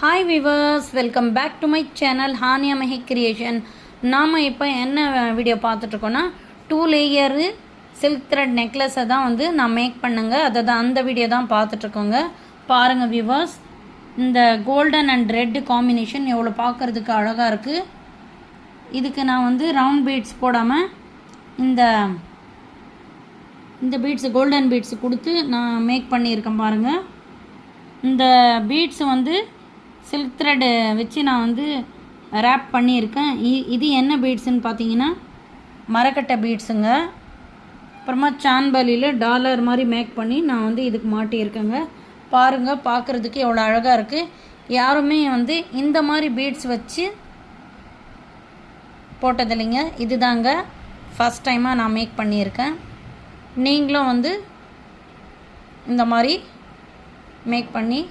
Hi viewers, welcome back to my channel Haniya Mehi creation. நாம் இப்போ என்ன வீடியோ பார்த்துட்ருக்கோன்னா 2 லேயரு சில்க் த்ரெட் நெக்லஸை தான் வந்து நான் மேக் பண்ணுங்க. அந்த வீடியோ தான் பார்த்துட்ருக்கோங்க. பாருங்கள் விவர்ஸ், இந்த கோல்டன் அண்ட் ரெட் காம்பினேஷன் எவ்வளோ பார்க்குறதுக்கு அழகாக இருக்குது. இதுக்கு நான் வந்து ரவுண்ட் பீட்ஸ் போடாமல் இந்த பீட்ஸு கோல்டன் பீட்ஸு கொடுத்து நான் மேக் பண்ணியிருக்கேன். பாருங்கள், இந்த பீட்ஸு வந்து சில்க் த்ரெட்டு வச்சு நான் வந்து ரேப் பண்ணியிருக்கேன். இது என்ன பீட்ஸுன்னு பார்த்தீங்கன்னா மரக்கட்டை பீட்ஸுங்க. அப்புறமா சான்பலியில் டாலர் மாதிரி மேக் பண்ணி நான் வந்து இதுக்கு மாட்டியிருக்கேங்க. பாருங்கள், பார்க்குறதுக்கு எவ்வளோ அழகாக இருக்குது. யாருமே வந்து இந்த மாதிரி பீட்ஸ் வச்சு போட்டதில்லைங்க. இது தாங்க ஃபஸ்ட் டைமாக நான் மேக் பண்ணியிருக்கேன். நீங்களும் வந்து இந்த மாதிரி மேக் பண்ணி